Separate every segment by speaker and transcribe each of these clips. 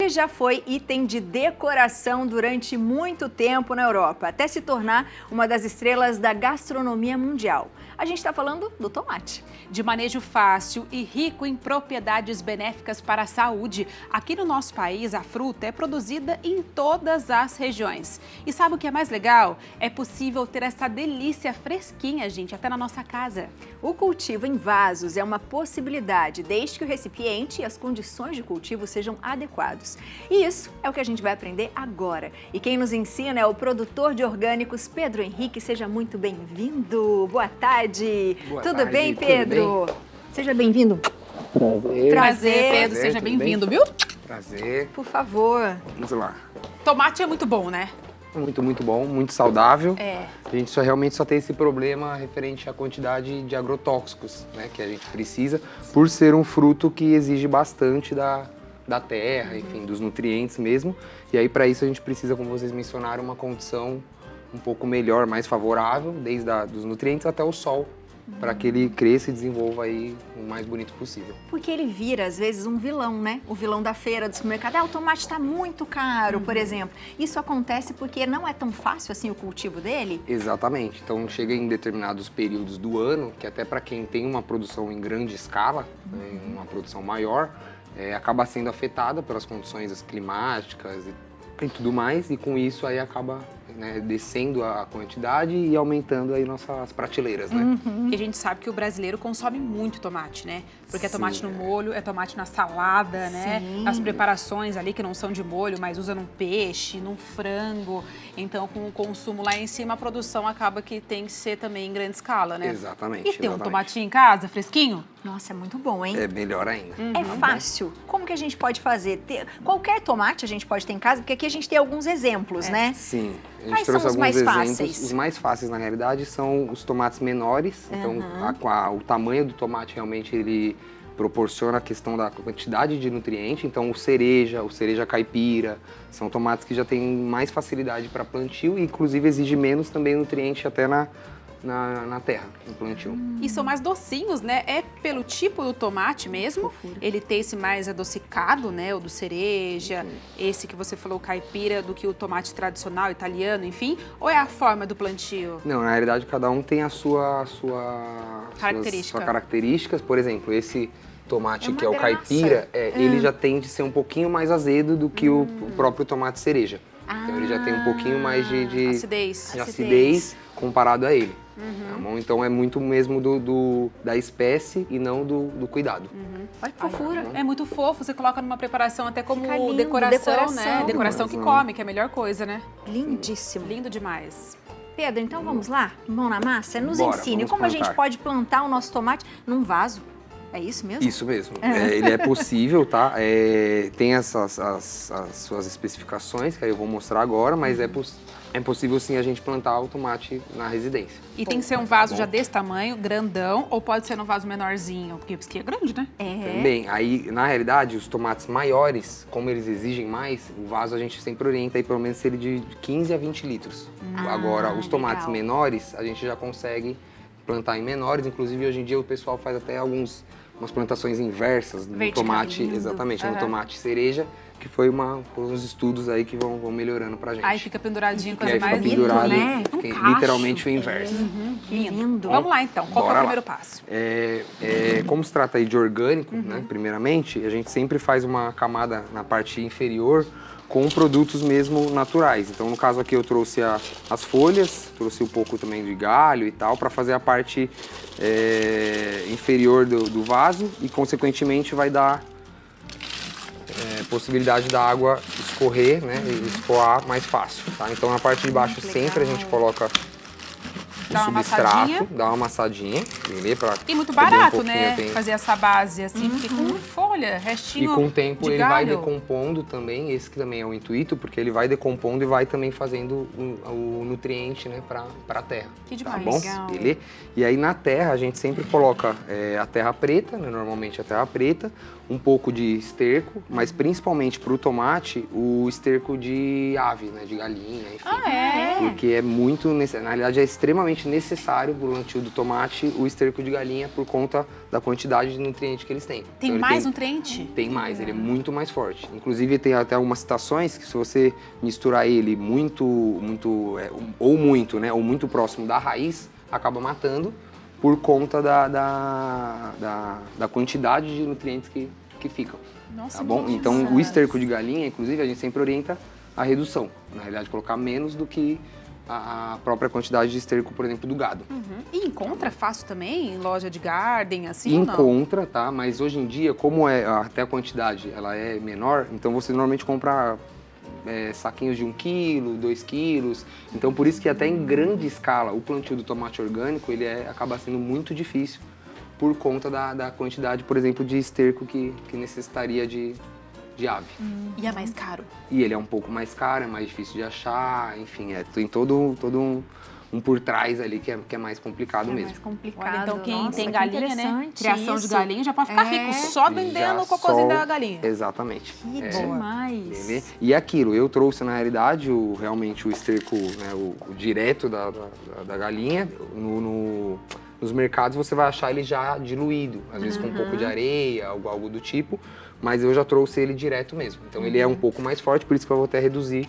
Speaker 1: Ele já foi item de decoração durante muito tempo na Europa, até se tornar uma das estrelas da gastronomia mundial. A gente está falando do tomate.
Speaker 2: De manejo fácil e rico em propriedades benéficas para a saúde, aqui no nosso país a fruta é produzida em todas as regiões. E sabe o que é mais legal? É possível ter essa delícia fresquinha, gente, até na nossa casa.
Speaker 1: O cultivo em vasos é uma possibilidade, desde que o recipiente e as condições de cultivo sejam adequados. E isso é o que a gente vai aprender agora. E quem nos ensina é o produtor de orgânicos, Pedro Henrique. Seja muito bem-vindo. Boa tarde. Tudo bem, Pedro? Bem? Seja bem-vindo.
Speaker 2: Prazer, Pedro. Seja bem-vindo, viu?
Speaker 3: Prazer.
Speaker 1: Por favor.
Speaker 3: Vamos lá.
Speaker 2: Tomate é muito bom, né?
Speaker 3: Muito bom, muito saudável.
Speaker 2: É.
Speaker 3: A gente realmente só tem esse problema referente à quantidade de agrotóxicos, né, que a gente precisa, por ser um fruto que exige bastante da terra, enfim, dos nutrientes mesmo. E aí, para isso, a gente precisa, como vocês mencionaram, uma condição um pouco melhor, mais favorável, desde dos nutrientes até o sol, para que ele cresça e desenvolva aí o mais bonito possível.
Speaker 1: Porque ele vira, às vezes, um vilão, né? O vilão da feira, do supermercado. O tomate está muito caro, por exemplo. Isso acontece porque não é tão fácil assim o cultivo dele?
Speaker 3: Exatamente. Então, chega em determinados períodos do ano, que até para quem tem uma produção em grande escala, né, uma produção maior, acaba sendo afetada pelas condições climáticas e tudo mais, e com isso aí acaba, né, descendo a quantidade e aumentando aí nossas prateleiras, né?
Speaker 2: E a gente sabe que o brasileiro consome muito tomate, né? Porque é tomate no molho, é tomate na salada, né? As preparações ali que não são de molho, mas usa num peixe, num frango. Então, com o consumo lá em cima, a produção acaba que tem que ser também em grande escala, né?
Speaker 3: Exatamente.
Speaker 2: E ter um tomatinho em casa, fresquinho?
Speaker 1: Nossa, é muito bom, hein?
Speaker 3: É melhor ainda.
Speaker 1: É fácil. Como que a gente pode fazer? Qualquer tomate a gente pode ter em casa, porque aqui a gente tem alguns exemplos, né?
Speaker 3: Sim. A gente
Speaker 1: Quais
Speaker 3: trouxe
Speaker 1: são os
Speaker 3: alguns
Speaker 1: mais
Speaker 3: exemplos.
Speaker 1: fáceis?
Speaker 3: Os mais fáceis, na realidade, são os tomates menores. Então, o tamanho do tomate realmente ele proporciona a questão da quantidade de nutriente. Então, o cereja caipira, são tomates que já têm mais facilidade para plantio e, inclusive, exige menos também nutriente até na terra, no plantio.
Speaker 2: E são mais docinhos, né? É pelo tipo do tomate mesmo. Ele tem esse mais adocicado, né? O do cereja, esse que você falou, caipira, do que o tomate tradicional, italiano, enfim. Ou é a forma do plantio?
Speaker 3: Não, na realidade, cada um tem suas características. Por exemplo, esse tomate que é o caipira, ele já tende a ser um pouquinho mais azedo do que o próprio tomate cereja. Então ele já tem um pouquinho mais de acidez comparado a ele. Tá bom? Então é muito mesmo da espécie e não do cuidado.
Speaker 1: Olha que fofura.
Speaker 2: É muito fofo, você coloca numa preparação até como
Speaker 1: lindo,
Speaker 2: decoração, né? Decoração que come, que é a melhor coisa, né?
Speaker 1: Lindíssimo.
Speaker 2: Lindo demais.
Speaker 1: Pedro, então vamos lá? Mão na massa? Nos
Speaker 3: Bora,
Speaker 1: ensine
Speaker 3: vamos
Speaker 1: como a
Speaker 3: plantar.
Speaker 1: gente pode plantar o nosso tomate num vaso. É isso mesmo?
Speaker 3: Isso mesmo. Ele é possível, tá? Tem as suas especificações, que aí eu vou mostrar agora, mas é possível sim a gente plantar o tomate na residência.
Speaker 2: E tem que ser um vaso já desse tamanho, grandão, ou pode ser num vaso menorzinho? Porque isso aqui é grande, né?
Speaker 3: Também. Aí, na realidade, os tomates maiores, como eles exigem mais, o vaso a gente sempre orienta aí pelo menos ser de 15 a 20 litros. Agora, os tomates menores, a gente já consegue plantar em menores. Inclusive, hoje em dia, o pessoal faz até umas plantações inversas no tomate, exatamente, no tomate cereja, que foi uns estudos aí que vão melhorando pra gente.
Speaker 2: Aí fica penduradinho, coisa
Speaker 3: aí
Speaker 2: mais
Speaker 3: fica pendurado,
Speaker 1: né?
Speaker 3: literalmente o inverso.
Speaker 1: Lindo.
Speaker 2: Vamos lá então, qual é o primeiro passo?
Speaker 3: Como se trata aí de orgânico, né, primeiramente, a gente sempre faz uma camada na parte inferior com produtos mesmo naturais. Então, no caso aqui, eu trouxe as folhas, trouxe um pouco também de galho e tal, para fazer a parte inferior do vaso e, consequentemente, vai dar possibilidade da água escorrer, né, e escoar mais fácil, tá? Então, na parte de baixo sempre a gente coloca o substrato, dá uma amassadinha, entendeu?
Speaker 2: E muito barato, né? Fazer essa base assim, porque com folha, restinho.
Speaker 3: E com o tempo
Speaker 2: de
Speaker 3: ele
Speaker 2: galho.
Speaker 3: vai decompondo também, esse que também é o intuito, porque ele vai decompondo e vai também fazendo o nutriente, né, pra terra.
Speaker 2: Que demais.
Speaker 3: Tá bom?
Speaker 2: Legal.
Speaker 3: Beleza? E aí na terra a gente sempre coloca a terra preta, né, normalmente a terra preta, um pouco de esterco, mas principalmente para o tomate, o esterco de ave, né, de galinha, enfim. Porque é muito, na realidade é extremamente necessário para o plantio do tomate o esterco de galinha por conta da quantidade de nutriente que eles têm.
Speaker 2: Tem
Speaker 3: Então,
Speaker 2: mais nutriente?
Speaker 3: Tem mais, ele é muito mais forte. Inclusive tem até algumas situações que se você misturar ele muito, ou muito próximo da raiz, acaba matando por conta da quantidade de nutrientes que ficam.
Speaker 2: Nossa,
Speaker 3: Tá bom?
Speaker 2: que
Speaker 3: Então o
Speaker 2: demais.
Speaker 3: esterco de galinha, inclusive, a gente sempre orienta a redução. Na realidade, colocar menos do que a própria quantidade de esterco, por exemplo, do gado.
Speaker 2: E encontra fácil também em loja de garden, assim ou não?
Speaker 3: Encontra, tá? Mas hoje em dia, como até a quantidade ela é menor, então você normalmente compra saquinhos de 1 quilo, 2 quilos. Então por isso que até em grande escala o plantio do tomate orgânico ele acaba sendo muito difícil por conta da quantidade, por exemplo, de esterco que necessitaria de ave.
Speaker 2: E é mais caro?
Speaker 3: E ele é um pouco mais caro, é mais difícil de achar, enfim, tem todo um por trás ali que é mais complicado
Speaker 1: É
Speaker 3: mesmo.
Speaker 1: mais complicado.
Speaker 2: Olha, então quem
Speaker 1: Nossa,
Speaker 2: tem
Speaker 1: que
Speaker 2: galinha, né?
Speaker 1: interessante
Speaker 2: Criação
Speaker 1: isso.
Speaker 2: de galinha já pode ficar rico, só vendendo
Speaker 3: Já
Speaker 2: o cocôzinho
Speaker 3: só-
Speaker 2: da galinha.
Speaker 3: Exatamente.
Speaker 1: Que
Speaker 3: É,
Speaker 1: demais.
Speaker 3: entendeu? E aquilo, eu trouxe na realidade realmente o esterco, né, o direto da galinha. Nos mercados você vai achar ele já diluído, às vezes com um pouco de areia, algo do tipo, mas eu já trouxe ele direto mesmo. Então ele é um pouco mais forte, por isso que eu vou até reduzir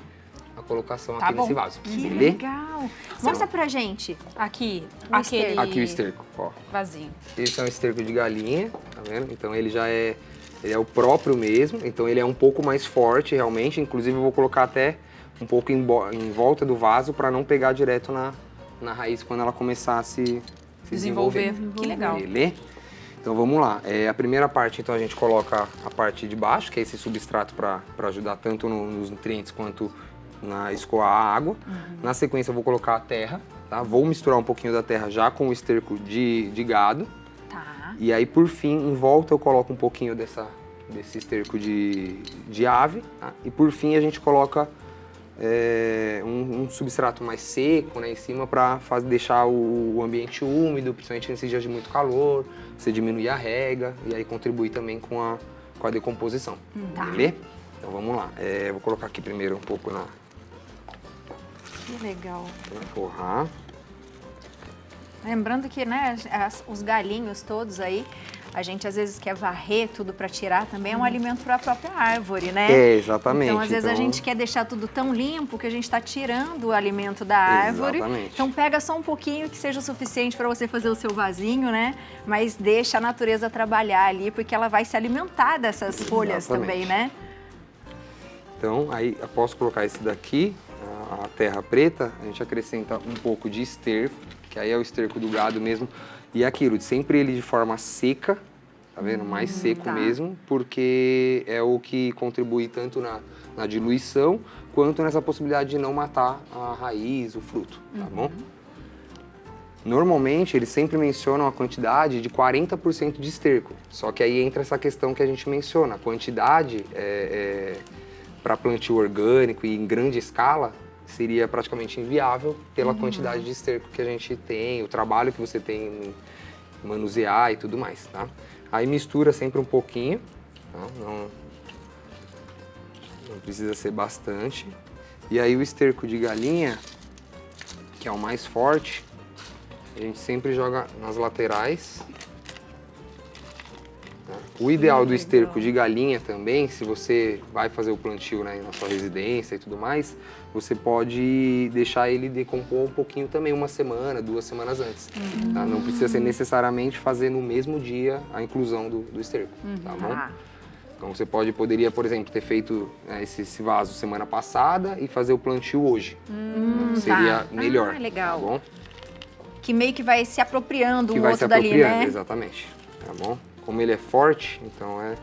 Speaker 3: a colocação
Speaker 2: Tá
Speaker 3: aqui
Speaker 2: bom.
Speaker 3: nesse vaso.
Speaker 1: Que
Speaker 3: Beleza?
Speaker 1: legal. Mostra pra gente.
Speaker 2: Aqui,
Speaker 1: O
Speaker 2: aquele
Speaker 1: esterco.
Speaker 3: Aqui o esterco, ó.
Speaker 2: vasinho.
Speaker 3: Esse é um esterco de galinha, tá vendo? Então ele é o próprio mesmo, então ele é um pouco mais forte realmente, inclusive eu vou colocar até um pouco em volta do vaso para não pegar direto na raiz quando ela começar a se desenvolver.
Speaker 2: Que legal.
Speaker 3: Beleza? Então vamos lá. A primeira parte, então a gente coloca a parte de baixo, que é esse substrato para ajudar tanto nos nutrientes quanto na escoar a água. Na sequência eu vou colocar a terra, tá? Vou misturar um pouquinho da terra já com o esterco de gado.
Speaker 1: Tá.
Speaker 3: E aí, por fim, em volta eu coloco um pouquinho desse esterco de ave. Tá? E por fim a gente coloca um substrato mais seco, né, em cima para deixar o ambiente úmido, principalmente nesses dias de muito calor. Você diminuir a rega e aí contribuir também com a decomposição.
Speaker 1: Tá.
Speaker 3: Beleza? Então vamos lá. Vou colocar aqui primeiro um pouco na
Speaker 1: Que legal.
Speaker 3: forrar.
Speaker 1: Lembrando que, né, os galinhos todos aí, a gente às vezes quer varrer tudo para tirar, também é um alimento para a própria árvore, né?
Speaker 3: Exatamente.
Speaker 1: Então, às vezes a gente quer deixar tudo tão limpo que a gente está tirando o alimento da árvore.
Speaker 3: Exatamente.
Speaker 1: Então, pega só um pouquinho que seja o suficiente para você fazer o seu vasinho, né? Mas deixa a natureza trabalhar ali, porque ela vai se alimentar dessas folhas também, né?
Speaker 3: Então, aí após colocar esse daqui, a terra preta, a gente acrescenta um pouco de esterco, que aí é o esterco do gado mesmo. E é aquilo, sempre ele de forma seca, tá vendo? Mais seco
Speaker 1: tá.
Speaker 3: mesmo, porque é o que contribui tanto na diluição, quanto nessa possibilidade de não matar a raiz, o fruto, tá bom? Normalmente, eles sempre mencionam a quantidade de 40% de esterco. Só que aí entra essa questão que a gente menciona. A quantidade para plantio orgânico e em grande escala seria praticamente inviável pela quantidade de esterco que a gente tem, o trabalho que você tem em manusear e tudo mais, tá? Aí mistura sempre um pouquinho, tá? Não precisa ser bastante. E aí o esterco de galinha, que é o mais forte, a gente sempre joga nas laterais. Tá? O ideal do esterco de galinha também, se você vai fazer o plantio, né, na sua residência e tudo mais, você pode deixar ele decompor um pouquinho também, 1 semana, 2 semanas antes. Tá? Não precisa ser necessariamente fazer no mesmo dia a inclusão do esterco, tá bom?
Speaker 1: Tá.
Speaker 3: Então você poderia, por exemplo, ter feito esse vaso semana passada e fazer o plantio hoje. Seria
Speaker 1: tá.
Speaker 3: melhor,
Speaker 1: Legal.
Speaker 3: tá bom?
Speaker 1: Que meio que vai se apropriando
Speaker 3: Que
Speaker 1: um
Speaker 3: vai se
Speaker 1: outro dali,
Speaker 3: apropriando,
Speaker 1: né?
Speaker 3: exatamente, tá bom? Como ele é forte, então é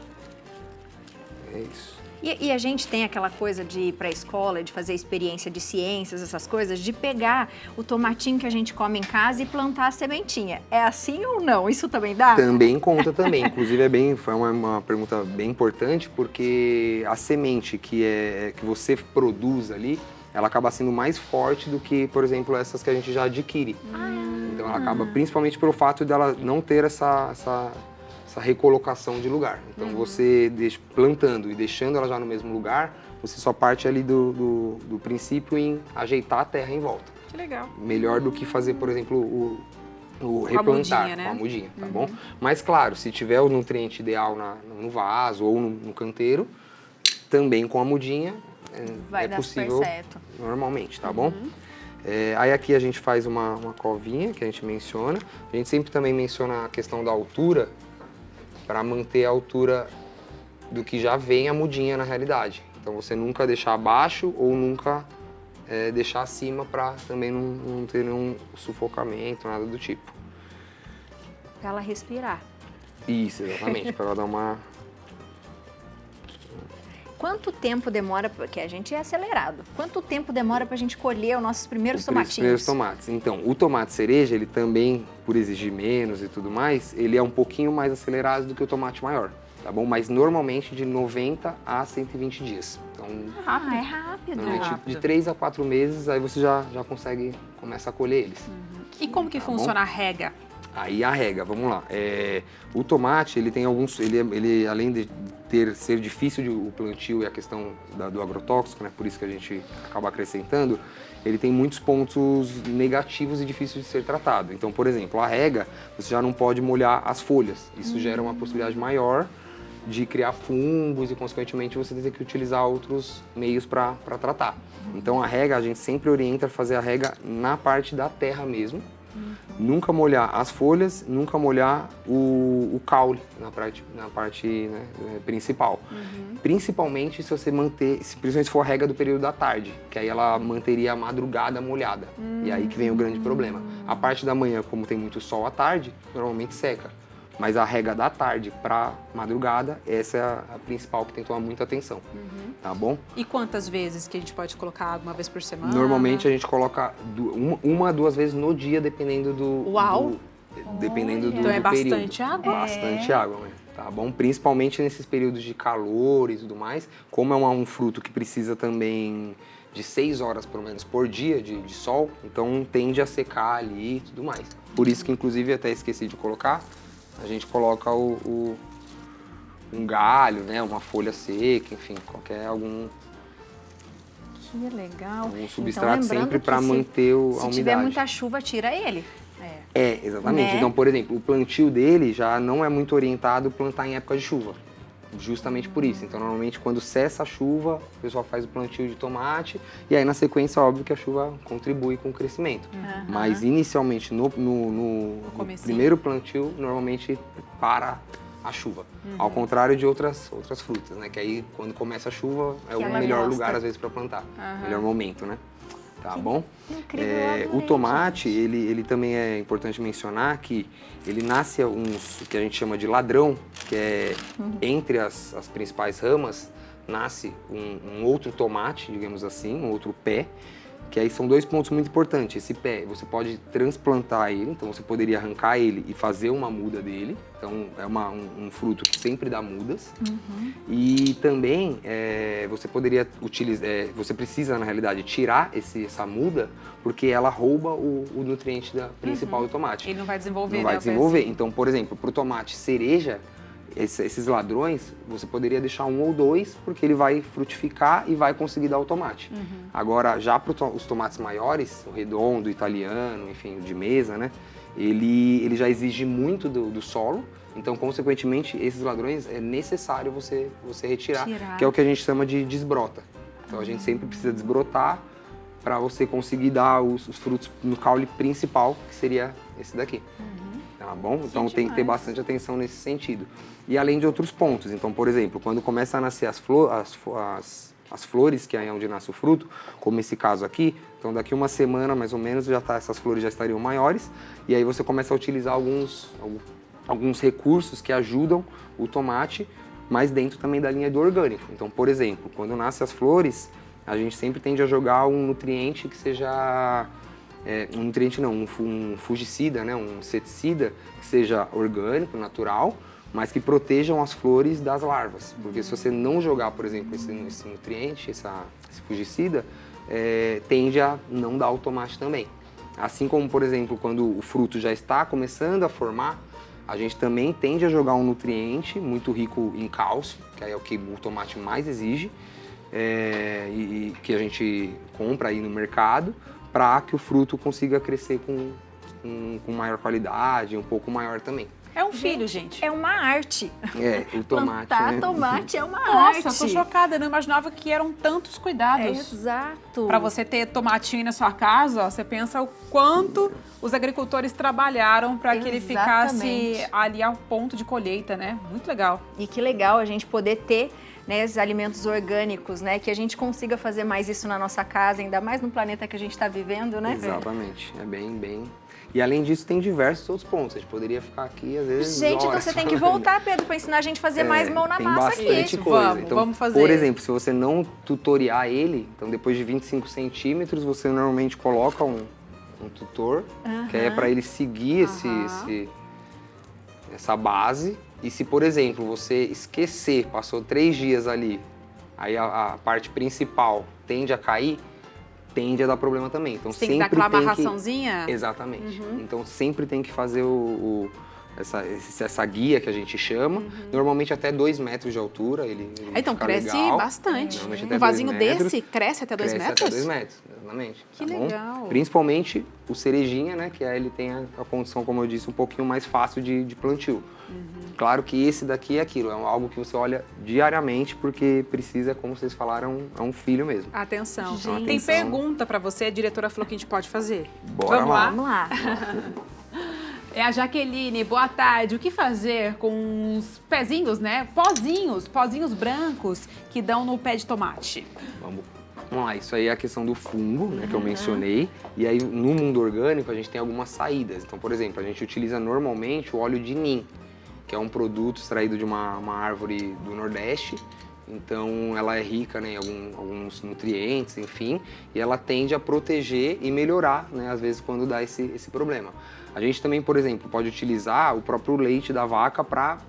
Speaker 3: isso.
Speaker 1: E a gente tem aquela coisa de ir para a escola, de fazer experiência de ciências, essas coisas, de pegar o tomatinho que a gente come em casa e plantar a sementinha. É assim ou não? Isso também dá?
Speaker 3: Também conta também, inclusive foi uma pergunta bem importante, porque a semente que você produz ali, ela acaba sendo mais forte do que, por exemplo, essas que a gente já adquire. Então ela acaba, principalmente pelo fato dela não ter essa recolocação de lugar. Então você plantando e deixando ela já no mesmo lugar, você só parte ali do princípio em ajeitar a terra em volta.
Speaker 2: Que legal.
Speaker 3: Melhor do que fazer, por exemplo, o replantar
Speaker 2: mudinha, né?
Speaker 3: com a mudinha, tá bom? Mas claro, se tiver o nutriente ideal no vaso ou no canteiro, também com a mudinha
Speaker 1: Vai
Speaker 3: é
Speaker 1: dar
Speaker 3: possível
Speaker 1: super certo.
Speaker 3: normalmente, tá bom? Aí aqui a gente faz uma covinha que a gente menciona. A gente sempre também menciona a questão da altura para manter a altura do que já vem a mudinha na realidade. Então você nunca deixar abaixo ou nunca deixar acima para também não ter nenhum sufocamento, nada do tipo.
Speaker 1: Pra ela respirar.
Speaker 3: Isso, exatamente, para ela dar uma...
Speaker 1: Quanto tempo demora, porque a gente é acelerado, quanto tempo demora pra gente colher os nossos primeiros
Speaker 3: Os
Speaker 1: tomatinhos?
Speaker 3: primeiros tomates. Então, o tomate cereja, ele também, por exigir menos e tudo mais, ele é um pouquinho mais acelerado do que o tomate maior, tá bom? Mas normalmente de 90 a 120 dias. Então,
Speaker 1: Ah, é rápido.
Speaker 3: normalmente
Speaker 2: rápido.
Speaker 3: de 3 a 4 meses, aí você já consegue começar a colher eles.
Speaker 2: E como que
Speaker 3: Tá
Speaker 2: funciona a rega?
Speaker 3: Aí a rega, vamos lá. O tomate, ele tem alguns, ele além de ser difícil o plantio e a questão do agrotóxico, né, por isso que a gente acaba acrescentando, ele tem muitos pontos negativos e difíceis de ser tratado. Então, por exemplo, a rega, você já não pode molhar as folhas. Isso gera uma possibilidade maior de criar fungos e, consequentemente, você ter que utilizar outros meios para tratar. Então, a rega, a gente sempre orienta a fazer a rega na parte da terra mesmo. Nunca molhar as folhas, nunca molhar o caule na parte né, principal. Principalmente se você principalmente se for a rega do período da tarde, que aí ela manteria a madrugada molhada. E aí que vem o grande problema. A parte da manhã, como tem muito sol à tarde, normalmente seca. Mas a rega da tarde para madrugada, essa é a principal que tem que tomar muita atenção, tá bom?
Speaker 2: E quantas vezes que a gente pode colocar água? Uma vez por semana?
Speaker 3: Normalmente a gente coloca uma, 2 vezes no dia, dependendo do...
Speaker 2: Uau!
Speaker 3: Dependendo do
Speaker 2: Então é
Speaker 3: período.
Speaker 2: bastante água?
Speaker 3: Bastante água, né? Tá bom? Principalmente nesses períodos de calor e tudo mais. Como é um fruto que precisa também de 6 horas, pelo menos, por dia de sol, então tende a secar ali e tudo mais. Por isso que, inclusive, até esqueci de colocar, a gente coloca um galho, né? Uma folha seca, enfim, algum
Speaker 1: Que legal.
Speaker 3: substrato
Speaker 1: Então,
Speaker 3: sempre
Speaker 1: que
Speaker 3: para manter a umidade.
Speaker 1: Se tiver muita chuva, tira ele.
Speaker 3: Exatamente.
Speaker 1: Né?
Speaker 3: Então, por exemplo, o plantio dele já não é muito orientado plantar em época de chuva. Justamente por isso. Então, normalmente, quando cessa a chuva, o pessoal faz o plantio de tomate. E aí, na sequência, óbvio que a chuva contribui com o crescimento. Mas, inicialmente, no primeiro plantio, normalmente para a chuva. Ao contrário de outras frutas, né? Que aí, quando começa a chuva, é o
Speaker 1: ela
Speaker 3: melhor
Speaker 1: gosta.
Speaker 3: lugar, às vezes, para plantar. Melhor momento, né? Tá bom?
Speaker 1: Incrível, eu adorei,
Speaker 3: o tomate,
Speaker 1: gente.
Speaker 3: ele também é importante mencionar que ele nasce o que a gente chama de ladrão, que é entre as principais ramas, nasce um outro tomate, digamos assim, um outro pé, que aí são 2 pontos muito importantes. Esse pé, você pode transplantar ele, então você poderia arrancar ele e fazer uma muda dele. Então, é um fruto que sempre dá mudas. E também, você poderia utilizar, você precisa, na realidade, tirar essa muda, porque ela rouba o nutriente principal do tomate.
Speaker 2: Ele não vai desenvolver,
Speaker 3: Não
Speaker 2: né?
Speaker 3: vai desenvolver. Então, por exemplo, para o tomate cereja, esses ladrões, você poderia deixar 1 ou 2, porque ele vai frutificar e vai conseguir dar o tomate. Agora, já para os tomates maiores, o redondo, o italiano, enfim, o de mesa, né? Ele já exige muito do solo, então, consequentemente, esses ladrões é necessário você retirar, que é o que a gente chama de desbrota. Então, a gente sempre precisa desbrotar para você conseguir dar os frutos no caule principal, que seria esse daqui. Tá bom? Então tem que ter bastante atenção nesse sentido. E além de outros pontos. Então, por exemplo, quando começa a nascer as flores, que é onde nasce o fruto, como esse caso aqui, então daqui uma semana, mais ou menos, essas flores já estariam maiores. E aí você começa a utilizar alguns recursos que ajudam o tomate, mas dentro também da linha do orgânico. Então, por exemplo, quando nascem as flores, a gente sempre tende a jogar um nutriente que seja... um nutriente não, um fungicida, né, um inseticida que seja orgânico, natural, mas que protejam as flores das larvas. Porque se você não jogar, por exemplo, esse nutriente, esse fungicida, tende a não dar o tomate também. Assim como, por exemplo, quando o fruto já está começando a formar, a gente também tende a jogar um nutriente muito rico em cálcio, que é o que o tomate mais exige, e que a gente compra aí no mercado, para que o fruto consiga crescer com com maior qualidade, um pouco maior também.
Speaker 2: É um filho, gente.
Speaker 1: É uma arte.
Speaker 3: O tomate,
Speaker 1: Plantar
Speaker 3: né?
Speaker 1: tomate é uma arte.
Speaker 2: Nossa, eu tô chocada, eu não imaginava que eram tantos cuidados.
Speaker 1: Exato.
Speaker 2: Para você ter tomatinho na sua casa, ó, você pensa o quanto os agricultores trabalharam para que ele ficasse
Speaker 1: Exatamente.
Speaker 2: ali ao ponto de colheita, né? Muito legal.
Speaker 1: E que legal a gente poder ter, né, esses alimentos orgânicos, né? Que a gente consiga fazer mais isso na nossa casa, ainda mais no planeta que a gente está vivendo, né?
Speaker 3: Exatamente. É bem... E além disso, tem diversos outros pontos. A gente poderia ficar aqui, às vezes,
Speaker 1: Gente, então
Speaker 3: horas
Speaker 1: você tem que
Speaker 3: falando.
Speaker 1: voltar, Pedro, para ensinar a gente a fazer mais mão na
Speaker 3: tem
Speaker 1: massa
Speaker 3: bastante
Speaker 1: aqui.
Speaker 3: coisa.
Speaker 2: Vamos fazer.
Speaker 3: Por exemplo, se você não tutoriar ele, então depois de 25 centímetros, você normalmente coloca um tutor, que é para ele seguir essa base. E se, por exemplo, você esquecer, passou 3 dias ali, aí a parte principal tende a cair, tende a dar problema também. Então
Speaker 2: Você tem que dar
Speaker 3: sempre
Speaker 2: aquela
Speaker 3: tem
Speaker 2: amarraçãozinha?
Speaker 3: Exatamente. Então sempre tem que fazer essa guia que a gente chama, normalmente até 2 metros de altura. Ele
Speaker 2: Então
Speaker 3: fica
Speaker 2: cresce
Speaker 3: legal.
Speaker 2: bastante.
Speaker 3: Normalmente até
Speaker 2: Um vasinho
Speaker 3: 2 metros.
Speaker 2: desse cresce até 2
Speaker 3: Cresce
Speaker 2: metros?
Speaker 3: até 2 metros, exatamente.
Speaker 2: Que
Speaker 3: tá bom?
Speaker 2: legal.
Speaker 3: Principalmente o cerejinha, né? Que aí ele tem a condição, como eu disse, um pouquinho mais fácil de plantio. Claro que esse daqui é aquilo, é algo que você olha diariamente, porque precisa, como vocês falaram, é um filho mesmo.
Speaker 2: Atenção.
Speaker 1: Gente.
Speaker 2: Tem
Speaker 3: Atenção.
Speaker 2: pergunta para você, a diretora falou que a gente pode fazer.
Speaker 3: Bora
Speaker 2: Vamos
Speaker 3: lá.
Speaker 2: lá?
Speaker 1: Vamos lá.
Speaker 2: É a Jaqueline, boa tarde. O que fazer com os pezinhos, né? Pozinhos brancos que dão no pé de tomate?
Speaker 3: Vamos lá, isso aí é a questão do fungo, né, que eu mencionei. E aí, no mundo orgânico, a gente tem algumas saídas. Então, por exemplo, a gente utiliza normalmente o óleo de nim, que é um produto extraído de uma árvore do Nordeste. Então, ela é rica, né, em alguns nutrientes, enfim, e ela tende a proteger e melhorar, né, às vezes, quando dá esse problema. A gente também, por exemplo, pode utilizar o próprio leite da vaca para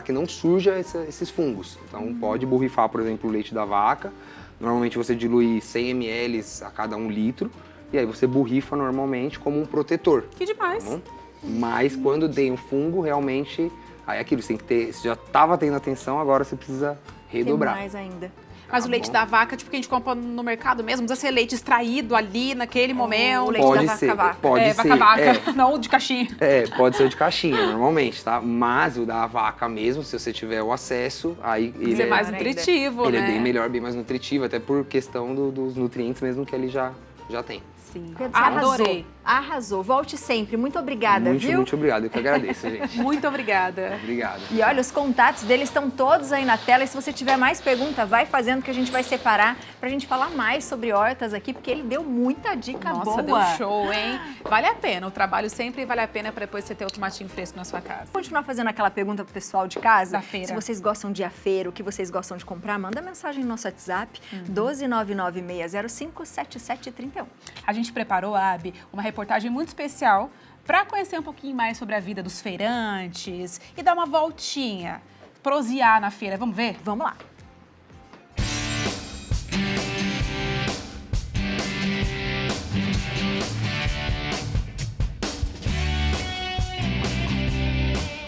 Speaker 3: que não surja esses fungos. Então, pode borrifar, por exemplo, o leite da vaca. Normalmente, você dilui 100 ml a cada 1 litro, e aí você borrifa normalmente como um protetor.
Speaker 2: Que demais.
Speaker 3: Tá bom? Mas quando tem um fungo, realmente, aí é aquilo, você tem que ter, você já estava tendo atenção, agora você precisa
Speaker 1: Tem
Speaker 3: redobrar.
Speaker 1: mais ainda.
Speaker 2: Mas
Speaker 3: Tá
Speaker 2: o leite
Speaker 3: bom.
Speaker 2: da vaca, tipo, que a gente compra no mercado mesmo, precisa ser leite extraído ali, naquele momento.
Speaker 1: O leite
Speaker 3: Pode
Speaker 1: da
Speaker 3: ser,
Speaker 1: vaca.
Speaker 3: pode ser.
Speaker 2: Vaca-vaca, não de caixinha.
Speaker 3: Pode ser o de caixinha, normalmente, tá? Mas o da vaca mesmo, se você tiver o acesso, aí ele
Speaker 2: Ser mais
Speaker 1: ainda.
Speaker 2: nutritivo,
Speaker 3: ele
Speaker 2: né?
Speaker 3: é bem melhor, bem mais nutritivo, até por questão dos nutrientes mesmo que ele já tem.
Speaker 2: Sim.
Speaker 1: Pedro, você
Speaker 2: Adorei.
Speaker 1: Arrasou. Volte sempre. Muito obrigada, viu?
Speaker 3: Muito obrigado, eu que agradeço, gente.
Speaker 2: Muito obrigada.
Speaker 3: Obrigado.
Speaker 1: E olha, os contatos deles estão todos aí na tela. E se você tiver mais pergunta, vai fazendo que a gente vai separar pra gente falar mais sobre hortas aqui, porque ele deu muita dica
Speaker 2: Nossa,
Speaker 1: boa.
Speaker 2: deu show, hein? Vale a pena, o trabalho sempre vale a pena para depois você ter o tomatinho fresco na sua casa.
Speaker 1: Continuar fazendo aquela pergunta pro pessoal de casa.
Speaker 2: Da feira.
Speaker 1: Se vocês gostam de ir à feira, o que vocês gostam de comprar, manda mensagem no nosso WhatsApp, 12996057731.
Speaker 2: A gente preparou, Abi, uma reportagem muito especial para conhecer um pouquinho mais sobre a vida dos feirantes e dar uma voltinha, prosear na feira. Vamos ver?
Speaker 1: Vamos lá.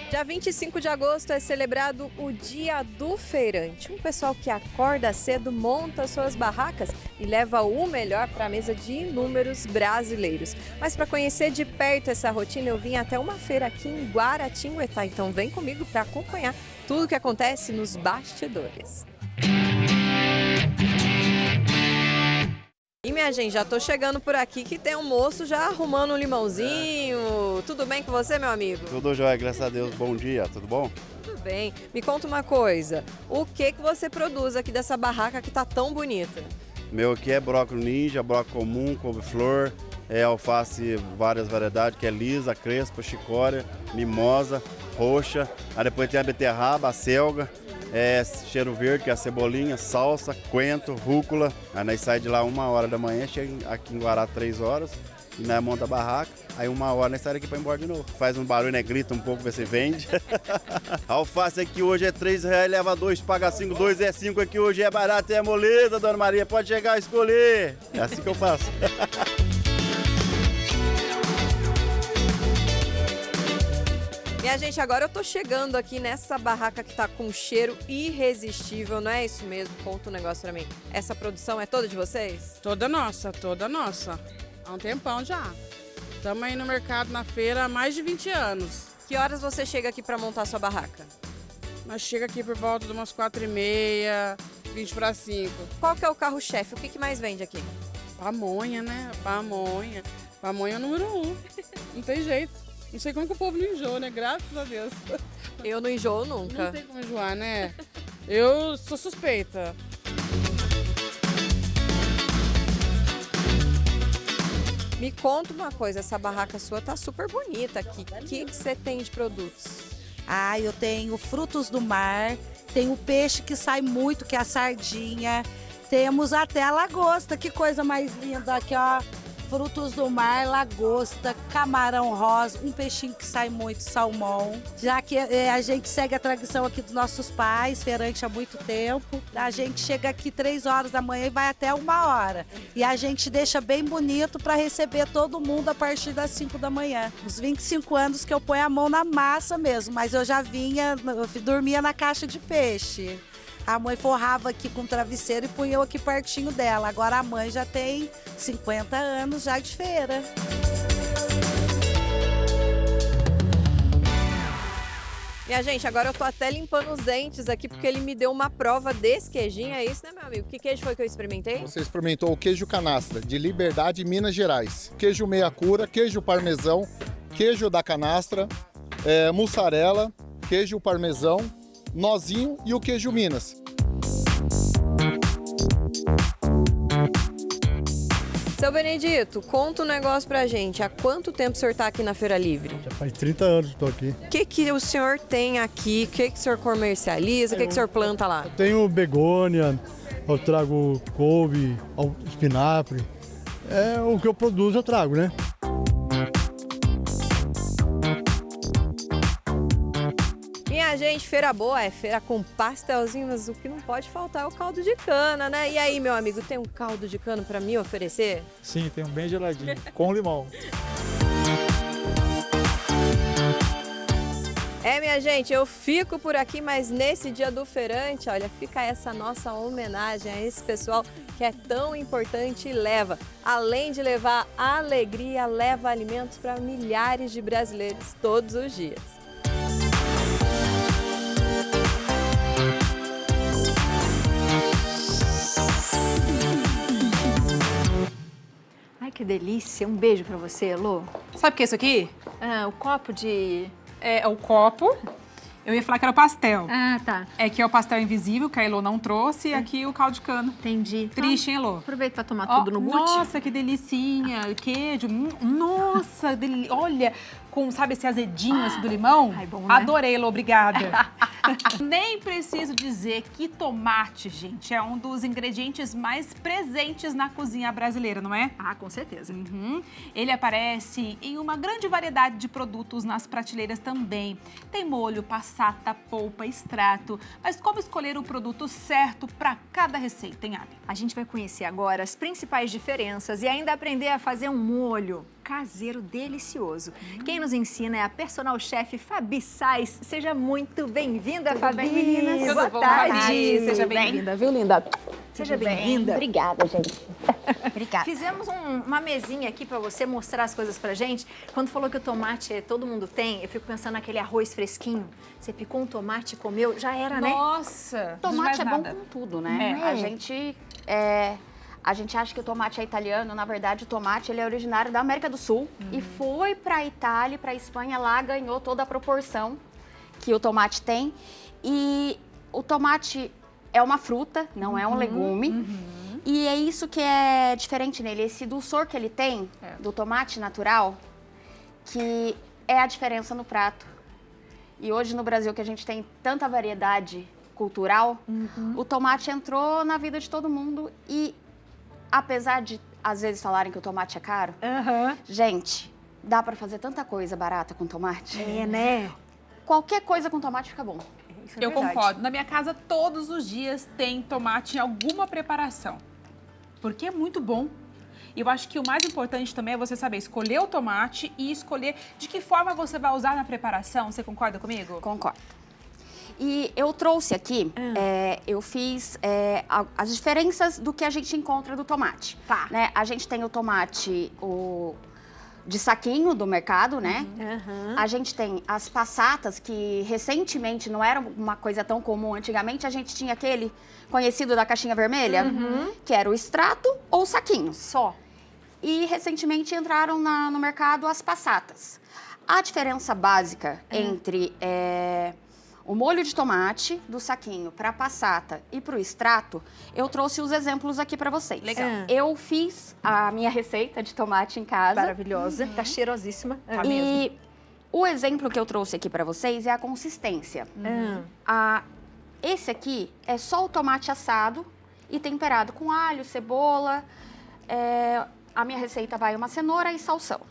Speaker 4: Dia 25 de agosto é celebrado o Dia do Feirante. Um pessoal que acorda cedo, monta suas barracas e leva o melhor para a mesa de inúmeros brasileiros. Mas para conhecer de perto essa rotina, eu vim até uma feira aqui em Guaratinguetá. Então vem comigo para acompanhar tudo o que acontece nos bastidores. E minha gente, já tô chegando por aqui que tem um moço já arrumando um limãozinho. Tudo bem com você, meu amigo?
Speaker 5: Tudo jóia, graças a Deus. Bom dia, tudo bom?
Speaker 4: Tudo bem. Me conta uma coisa. O que você produz aqui dessa barraca que tá tão bonita?
Speaker 5: Meu aqui é brócolis ninja, brócolis comum, couve-flor, alface, várias variedades, que é lisa, crespa, chicória, mimosa, roxa. Aí depois tem a beterraba, a selga, cheiro verde, que é a cebolinha, salsa, coentro, rúcula. Aí nós saímos de lá 1h da manhã, chega aqui em Guará 3 horas, e nós monta a barraca. Aí 1h nós saímos aqui para ir embora de novo. Faz um barulho, né? Grita um pouco, ver se vende. A alface aqui hoje é R$3, leva 2, paga 5, 2 é 5. Aqui hoje é barato, é moleza, dona Maria. Pode chegar e escolher. É assim que eu faço.
Speaker 4: Minha gente, agora eu tô chegando aqui nessa barraca que tá com um cheiro irresistível, não é isso mesmo? Conta um negócio pra mim. Essa produção é toda de vocês?
Speaker 6: Toda nossa, toda nossa. Há um tempão já. Estamos aí no mercado, na feira, há mais de 20 anos.
Speaker 4: Que horas você chega aqui para montar sua barraca?
Speaker 6: Nós chega aqui por volta de umas 4h30, 20 para 5.
Speaker 4: Qual que é o carro-chefe? O que mais vende aqui?
Speaker 6: Pamonha, né? Pamonha. Pamonha é o número 1. Não tem jeito. Não sei como que o povo não enjoa, né? Graças a Deus.
Speaker 4: Eu não enjoo nunca.
Speaker 6: Não tem como enjoar, né? Eu sou suspeita.
Speaker 4: Me conta uma coisa, essa barraca sua tá super bonita aqui. O que você tem de produtos?
Speaker 7: Ah, eu tenho frutos do mar, tenho peixe que sai muito, que é a sardinha. Temos até a lagosta, que coisa mais linda aqui, ó. Frutos do mar, lagosta, camarão rosa, um peixinho que sai muito, salmão. Já que a gente segue a tradição aqui dos nossos pais, feirante há muito tempo. A gente chega aqui 3 horas da manhã e vai até 1h. E a gente deixa bem bonito para receber todo mundo a partir das 5 da manhã. Uns 25 anos que eu ponho a mão na massa mesmo, mas eu já dormia na caixa de peixe. A mãe forrava aqui com travesseiro e punha eu aqui pertinho dela. Agora a mãe já tem 50 anos já de feira.
Speaker 4: Minha gente, agora eu tô até limpando os dentes aqui porque ele me deu uma prova desse queijinho. É isso, né, meu amigo? Que queijo foi que eu experimentei?
Speaker 8: Você experimentou o queijo canastra, de Liberdade, Minas Gerais. Queijo meia cura, queijo parmesão, queijo da canastra, mussarela, queijo parmesão, nozinho e o queijo Minas.
Speaker 4: Seu Benedito, conta um negócio pra gente. Há quanto tempo o senhor tá aqui na Feira Livre?
Speaker 9: Já faz 30 anos que estou aqui.
Speaker 4: O que o senhor tem aqui? O que o senhor comercializa? O que o senhor planta lá?
Speaker 9: Eu tenho begônia, eu trago couve, espinafre. É o que eu produzo, eu trago, né?
Speaker 4: Minha gente, feira boa é feira com pastelzinho, mas o que não pode faltar é o caldo de cana, né? E aí, meu amigo, tem um caldo de cana pra me oferecer?
Speaker 10: Sim, tem um bem geladinho, com limão.
Speaker 4: Minha gente, eu fico por aqui, mas nesse dia do feirante, olha, fica essa nossa homenagem a esse pessoal que é tão importante e leva, além de levar alegria, leva alimentos para milhares de brasileiros todos os dias.
Speaker 1: Ai, que delícia. Um beijo pra você, Elô.
Speaker 2: Sabe o que é isso aqui?
Speaker 1: O copo de...
Speaker 2: É o copo. Eu ia falar que era o pastel.
Speaker 1: Ah, tá.
Speaker 2: É que é o pastel invisível, que a Elô não trouxe, e aqui o caldo de cana.
Speaker 1: Entendi.
Speaker 2: Triste, hein, Elô?
Speaker 1: Aproveita pra tomar tudo no boot.
Speaker 2: Nossa, que delicinha. Queijo. Nossa, olha, com, sabe, esse azedinho assim, do limão.
Speaker 1: Ai, bom, né?
Speaker 2: Adorei, Elô, obrigada. Nem preciso dizer que tomate, gente, é um dos ingredientes mais presentes na cozinha brasileira, não é?
Speaker 1: Ah, com certeza.
Speaker 2: Ele aparece em uma grande variedade de produtos nas prateleiras também. Tem molho, passata, polpa, extrato. Mas como escolher o produto certo para cada receita, hein, Abi?
Speaker 1: A gente vai conhecer agora as principais diferenças e ainda aprender a fazer um molho caseiro delicioso. Quem nos ensina é a personal chef Fabi Sais. Seja muito bem-vinda, Fabi.
Speaker 11: Bem, meninas?
Speaker 2: Tudo
Speaker 1: Boa
Speaker 2: bom,
Speaker 1: tarde.
Speaker 2: Fabi? Seja bem-vinda, viu, linda?
Speaker 1: Seja bem-vinda.
Speaker 11: Obrigada, gente. Obrigada.
Speaker 1: Fizemos uma mesinha aqui pra você mostrar as coisas pra gente. Quando falou que o tomate todo mundo tem, eu fico pensando naquele arroz fresquinho. Você picou um tomate e comeu, já era, né?
Speaker 2: Nossa!
Speaker 11: Tomate é bom
Speaker 2: nada.
Speaker 11: com tudo, né? A gente acha que o tomate é italiano, na verdade o tomate ele é originário da América do Sul e foi para a Itália e para a Espanha, lá ganhou toda a proporção que o tomate tem. E o tomate é uma fruta, não é um legume. E é isso que é diferente nele, esse dulçor que ele tem do tomate natural, que é a diferença no prato. E hoje no Brasil que a gente tem tanta variedade cultural, o tomate entrou na vida de todo mundo e apesar de, às vezes, falarem que o tomate é caro, gente, dá pra fazer tanta coisa barata com tomate.
Speaker 1: É, né?
Speaker 11: Qualquer coisa com tomate fica bom.
Speaker 1: Isso é
Speaker 2: Eu
Speaker 1: verdade.
Speaker 2: concordo. Na minha casa, todos os dias tem tomate em alguma preparação. Porque é muito bom. E eu acho que o mais importante também é você saber escolher o tomate e escolher de que forma você vai usar na preparação. Você concorda comigo?
Speaker 11: Concordo. E eu trouxe aqui, eu fiz as diferenças do que a gente encontra do tomate.
Speaker 1: Tá.
Speaker 11: Né? A gente tem o tomate, de saquinho do mercado, né? A gente tem as passatas, que recentemente não era uma coisa tão comum. Antigamente a gente tinha aquele conhecido da caixinha vermelha, que era o extrato ou o saquinho.
Speaker 1: Só.
Speaker 11: E recentemente entraram no mercado as passatas. A diferença básica entre o molho de tomate do saquinho para a passata e para o extrato, eu trouxe os exemplos aqui para vocês.
Speaker 2: Legal.
Speaker 11: Eu fiz a minha receita de tomate em casa.
Speaker 1: Maravilhosa, tá cheirosíssima.
Speaker 11: E o exemplo que eu trouxe aqui para vocês é a consistência. Esse aqui é só o tomate assado e temperado com alho, cebola. A minha receita vai uma cenoura e salsão.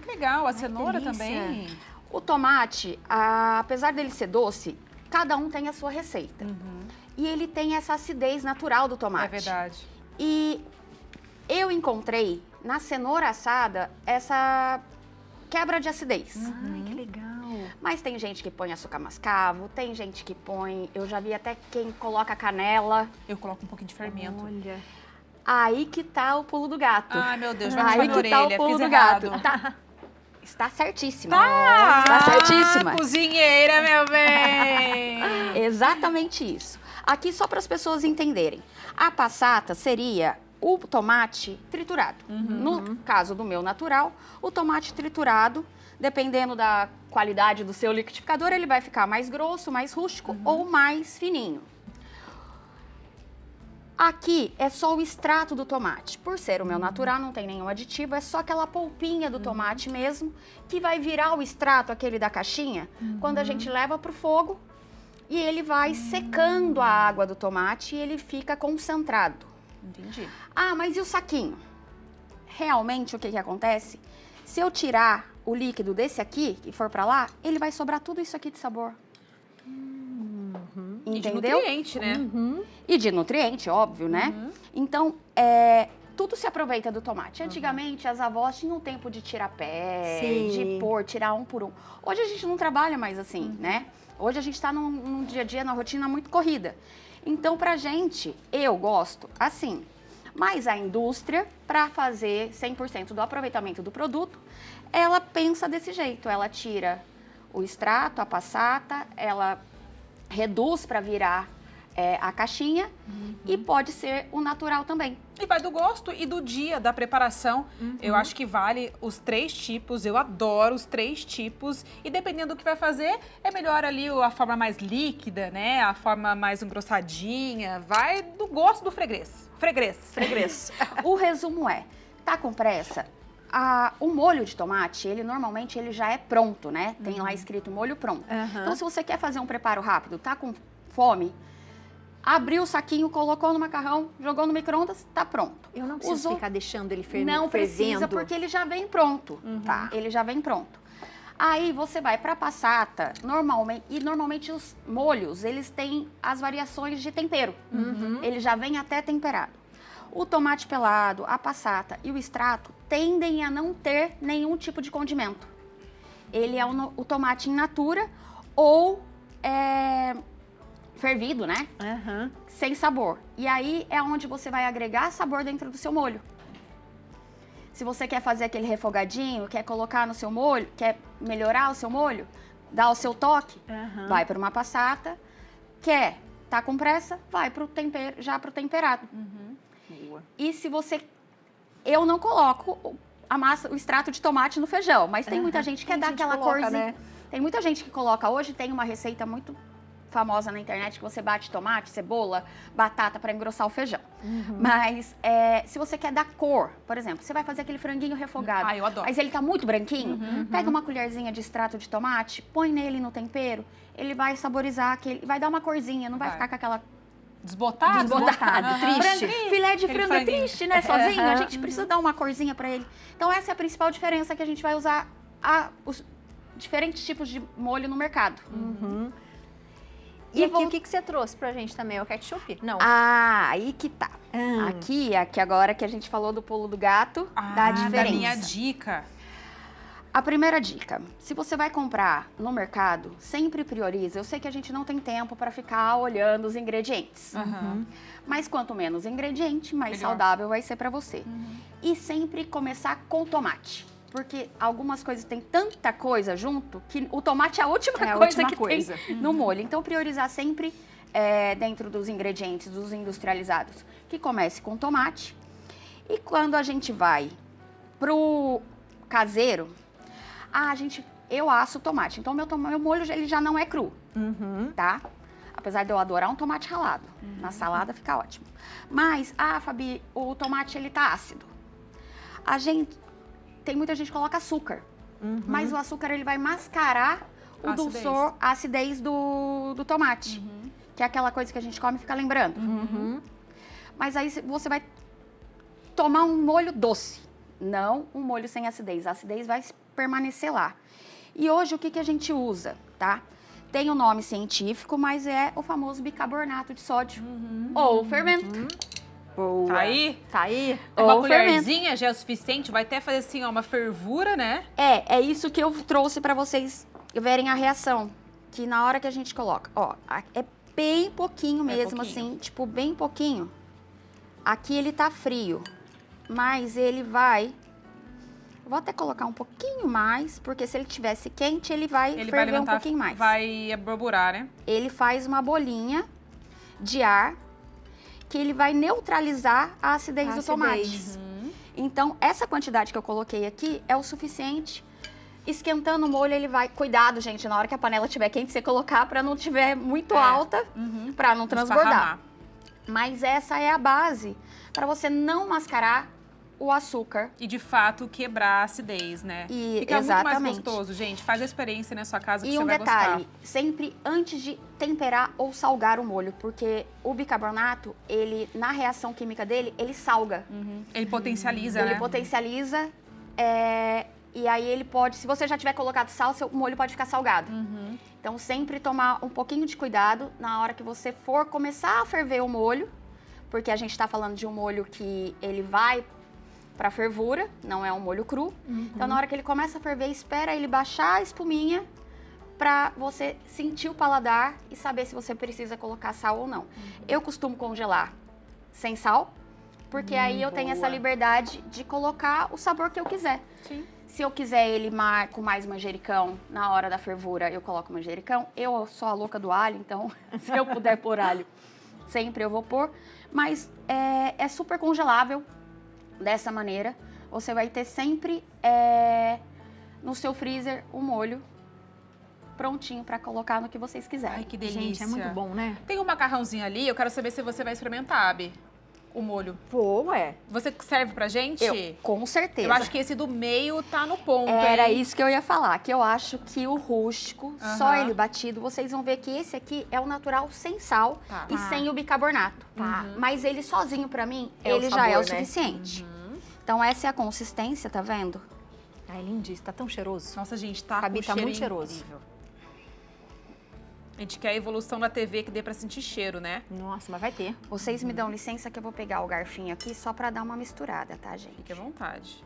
Speaker 2: Que legal, a cenoura
Speaker 1: delícia.
Speaker 2: também.
Speaker 11: O tomate, apesar dele ser doce, cada um tem a sua receita. E ele tem essa acidez natural do tomate.
Speaker 2: É verdade.
Speaker 11: E eu encontrei na cenoura assada essa quebra de acidez.
Speaker 1: Ai, que legal.
Speaker 11: Mas tem gente que põe açúcar mascavo, tem gente que põe... Eu já vi até quem coloca canela.
Speaker 2: Eu coloco um pouquinho de fermento.
Speaker 1: Olha.
Speaker 11: Aí que tá o pulo do gato.
Speaker 2: Ai, meu Deus, vai puxar
Speaker 11: Aí
Speaker 2: minha
Speaker 11: que tá
Speaker 2: orelha,
Speaker 11: o pulo
Speaker 2: fiz
Speaker 11: do
Speaker 2: errado.
Speaker 11: gato. Está certíssima.
Speaker 2: Está
Speaker 11: certíssima.
Speaker 2: Cozinheira, meu bem.
Speaker 11: Exatamente isso. Aqui só para as pessoas entenderem. A passata seria o tomate triturado. No caso do meu natural, o tomate triturado, dependendo da qualidade do seu liquidificador, ele vai ficar mais grosso, mais rústico ou mais fininho. Aqui é só o extrato do tomate. Por ser o meu natural, não tem nenhum aditivo, é só aquela polpinha do tomate mesmo, que vai virar o extrato, aquele da caixinha, quando a gente leva para o fogo e ele vai secando a água do tomate e ele fica concentrado.
Speaker 2: Entendi.
Speaker 11: Ah, mas e o saquinho? Realmente, o que acontece? Se eu tirar o líquido desse aqui e for para lá, ele vai sobrar tudo isso aqui de sabor.
Speaker 2: E de
Speaker 11: Entendeu?
Speaker 2: nutriente, né?
Speaker 11: E de nutriente, óbvio, né? Então, tudo se aproveita do tomate. Antigamente, as avós tinham tempo de tirar pé, de tirar um por um. Hoje a gente não trabalha mais assim, né? Hoje a gente está num dia a dia, na rotina muito corrida. Então, pra gente, eu gosto assim. Mas a indústria, para fazer 100% do aproveitamento do produto, ela pensa desse jeito. Ela tira o extrato, a passata, ela reduz para virar a caixinha e pode ser o natural também.
Speaker 2: E vai do gosto e do dia, da preparação. Eu acho que vale os 3 tipos, eu adoro os 3 tipos. E dependendo do que vai fazer, é melhor ali a forma mais líquida, né? A forma mais engrossadinha. Vai do gosto do freguês. Freguês.
Speaker 11: O resumo tá com pressa? O molho de tomate, ele normalmente já é pronto, né? Tem lá escrito molho pronto. Então, se você quer fazer um preparo rápido, tá com fome, abriu o saquinho, colocou no macarrão, jogou no micro-ondas, tá pronto.
Speaker 1: Eu não preciso ficar deixando ele fervendo.
Speaker 11: Não precisa, porque ele já vem pronto, tá? Ele já vem pronto. Aí você vai pra passata, normalmente os molhos, eles têm as variações de tempero. Ele já vem até temperado. O tomate pelado, a passata e o extrato tendem a não ter nenhum tipo de condimento. Ele é o tomate in natura ou fervido, né? Sem sabor. E aí é onde você vai agregar sabor dentro do seu molho. Se você quer fazer aquele refogadinho, quer colocar no seu molho, quer melhorar o seu molho, dar o seu toque, vai para uma passata. Tá com pressa, vai pro temperado. E se você... Eu não coloco o extrato de tomate no feijão, mas tem muita gente que quer dar aquela corzinha. Né? Tem muita gente que coloca. Hoje tem uma receita muito famosa na internet que você bate tomate, cebola, batata para engrossar o feijão. Mas se você quer dar cor, por exemplo, você vai fazer aquele franguinho refogado.
Speaker 2: Eu adoro.
Speaker 11: Mas ele tá muito branquinho. Pega uma colherzinha de extrato de tomate, põe nele no tempero, ele vai saborizar, vai dar uma corzinha, não vai ficar com aquela...
Speaker 2: Desbotado,
Speaker 11: triste. Filé de frango é
Speaker 2: franguinho.
Speaker 11: triste, né? Sozinho. A gente precisa dar uma corzinha pra ele. Então, essa é a principal diferença que a gente vai usar os diferentes tipos de molho no mercado.
Speaker 1: E aqui, o que você trouxe pra gente também? É o ketchup? Não.
Speaker 11: Aí que tá. Aqui agora que a gente falou do pulo do gato, da diferença.
Speaker 2: Da minha dica.
Speaker 11: A primeira dica, se você vai comprar no mercado, sempre prioriza. Eu sei que a gente não tem tempo para ficar olhando os ingredientes. Mas quanto menos ingrediente, mais saudável vai ser para você. E sempre começar com tomate. porque algumas coisas têm tanta coisa junto que o tomate é a última
Speaker 1: É a
Speaker 11: coisa
Speaker 1: última
Speaker 11: que
Speaker 1: coisa.
Speaker 11: tem no molho. Então, priorizar sempre dentro dos ingredientes, dos industrializados, que comece com tomate. E quando a gente vai pro caseiro, eu asso o tomate. Então, meu molho ele já não é cru, tá? Apesar de eu adorar um tomate ralado. Na salada fica ótimo. Mas, Fabi, o tomate ele tá ácido. Tem muita gente que coloca açúcar. Mas o açúcar ele vai mascarar o dulçor, a acidez do tomate. Que é aquela coisa que a gente come e fica lembrando. Mas aí você vai tomar um molho doce, não um molho sem acidez. A acidez vai permanecer lá. E hoje o que a gente usa, tá? Tem o nome científico, mas é o famoso bicarbonato de sódio. Ou fermento.
Speaker 1: Boa.
Speaker 2: Tá aí?
Speaker 1: Tá aí?
Speaker 2: Uma
Speaker 11: Ou fermento.
Speaker 2: colherzinha já é o suficiente, vai até fazer assim, ó, uma fervura, né?
Speaker 11: É isso que eu trouxe pra vocês verem a reação. Que na hora que a gente coloca, ó, é bem pouquinho mesmo,
Speaker 2: pouquinho.
Speaker 11: assim, tipo, bem pouquinho. Aqui ele tá frio, mas ele vai... Vou até colocar um pouquinho mais, porque se ele tivesse quente, ele vai ferver um pouquinho mais.
Speaker 2: Vai borburar, né?
Speaker 11: Ele faz uma bolinha de ar que ele vai neutralizar a acidez do tomate. Então, essa quantidade que eu coloquei aqui é o suficiente. Esquentando o molho, ele vai... Cuidado, gente, na hora que a panela estiver quente, você colocar para não estiver muito alta, para não transbordar.
Speaker 2: Esparramar.
Speaker 11: Mas essa é a base para você não mascarar o açúcar.
Speaker 2: E, de fato, quebrar a acidez, né?
Speaker 11: E,
Speaker 2: fica muito mais
Speaker 11: exatamente.
Speaker 2: gostoso, gente. Faz a experiência na sua casa que
Speaker 11: E
Speaker 2: você
Speaker 11: um
Speaker 2: vai
Speaker 11: detalhe,
Speaker 2: gostar.
Speaker 11: sempre antes de temperar ou salgar o molho, porque o bicarbonato, ele, na reação química dele, ele salga.
Speaker 2: Ele potencializa,
Speaker 11: Ele
Speaker 2: né?
Speaker 11: potencializa, e aí ele pode, se você já tiver colocado sal, o molho pode ficar salgado. Então, sempre tomar um pouquinho de cuidado na hora que você for começar a ferver o molho, porque a gente está falando de um molho que ele vai para fervura, não é um molho cru. Então, na hora que ele começa a ferver, espera ele baixar a espuminha para você sentir o paladar e saber se você precisa colocar sal ou não. Eu costumo congelar sem sal, porque aí eu tenho essa liberdade de colocar o sabor que eu quiser.
Speaker 2: Sim.
Speaker 11: Se eu quiser ele com mais manjericão, na hora da fervura eu coloco manjericão. Eu sou a louca do alho, então se eu puder pôr alho, sempre eu vou pôr. Mas é super congelável dessa maneira. Você vai ter sempre no seu freezer o molho prontinho para colocar no que vocês quiserem.
Speaker 2: Ai, que delícia.
Speaker 1: Gente, é muito bom, né?
Speaker 2: Tem um macarrãozinho ali, eu quero saber se você vai experimentar, Abi, o molho.
Speaker 1: Pô, ué.
Speaker 2: Você serve pra gente?
Speaker 11: Com certeza.
Speaker 2: Eu acho que esse do meio tá no ponto,
Speaker 11: Era
Speaker 2: hein?
Speaker 11: isso que eu ia falar, que eu acho que o rústico, só ele batido, vocês vão ver que esse aqui é o natural sem sal e sem o bicarbonato. Mas ele sozinho, pra mim, ele já é o suficiente. Então, essa é a consistência, tá vendo?
Speaker 1: Ai, lindíssimo. Tá tão cheiroso.
Speaker 2: Nossa, gente, tá
Speaker 1: Fabi,
Speaker 2: com
Speaker 1: tá
Speaker 2: cheiro
Speaker 1: muito cheiroso.
Speaker 2: incrível. A gente quer a evolução da TV que dê pra sentir cheiro, né?
Speaker 1: Nossa, mas vai ter.
Speaker 11: Vocês me dão licença que eu vou pegar o garfinho aqui só pra dar uma misturada, tá, gente?
Speaker 2: Fique à vontade.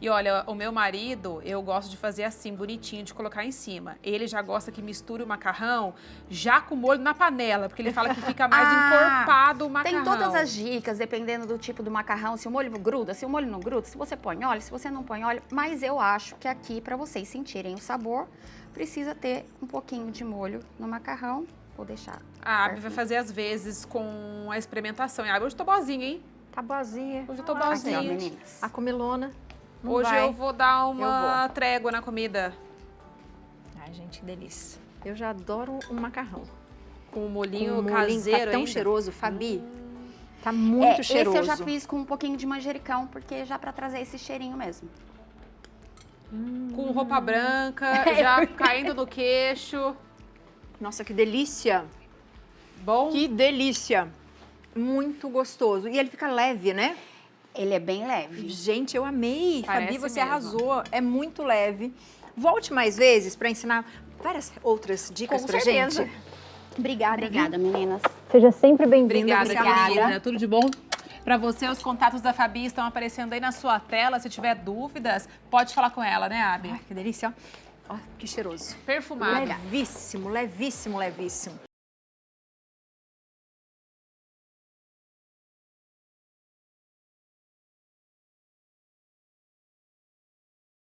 Speaker 2: E olha, o meu marido, eu gosto de fazer assim, bonitinho, de colocar em cima. Ele já gosta que misture o macarrão já com o molho na panela, porque ele fala que fica mais encorpado o macarrão.
Speaker 11: Tem todas as dicas, dependendo do tipo do macarrão, se o molho gruda, se o molho não gruda, se você põe óleo, se você não põe óleo. Mas eu acho que aqui, pra vocês sentirem o sabor, precisa ter um pouquinho de molho no macarrão. Vou deixar.
Speaker 2: A Abi vai fazer às vezes com a experimentação. E a Abi, hoje eu tô boazinha, hein?
Speaker 1: Tá boazinha.
Speaker 2: Hoje eu tô
Speaker 11: Aqui, ó,
Speaker 2: boazinha.
Speaker 11: meninas.
Speaker 1: A comilona. Não
Speaker 2: Hoje
Speaker 1: vai.
Speaker 2: eu vou dar uma
Speaker 1: Eu
Speaker 2: trégua na comida.
Speaker 1: Ai, gente, que delícia. Eu já adoro um macarrão.
Speaker 2: Com o
Speaker 1: Molhinho
Speaker 2: molhinho caseiro
Speaker 1: tá tão
Speaker 2: ainda.
Speaker 1: cheiroso, Fabi. Tá muito cheiroso.
Speaker 11: Esse eu já fiz com um pouquinho de manjericão, porque já pra trazer esse cheirinho mesmo.
Speaker 2: Com roupa branca, já caindo no queixo.
Speaker 1: Nossa, que delícia.
Speaker 2: Bom?
Speaker 1: Que delícia. Muito gostoso. E ele fica leve, né?
Speaker 11: Ele é bem leve.
Speaker 1: Gente, eu amei.
Speaker 2: Parece
Speaker 1: Fabi, você
Speaker 2: mesmo.
Speaker 1: arrasou. É muito leve. Volte mais vezes para ensinar várias outras dicas
Speaker 11: Com
Speaker 1: pra
Speaker 11: certeza.
Speaker 1: gente. Obrigada.
Speaker 11: Obrigada, meninas.
Speaker 1: Seja sempre bem-vinda.
Speaker 2: Obrigada, querida. Tudo de bom? Para você, os contatos da Fabi estão aparecendo aí na sua tela. Se tiver dúvidas, pode falar com ela, né, Abi?
Speaker 1: Ai, que delícia. Ó, que cheiroso.
Speaker 2: Perfumada.
Speaker 1: Levíssimo, levíssimo, levíssimo.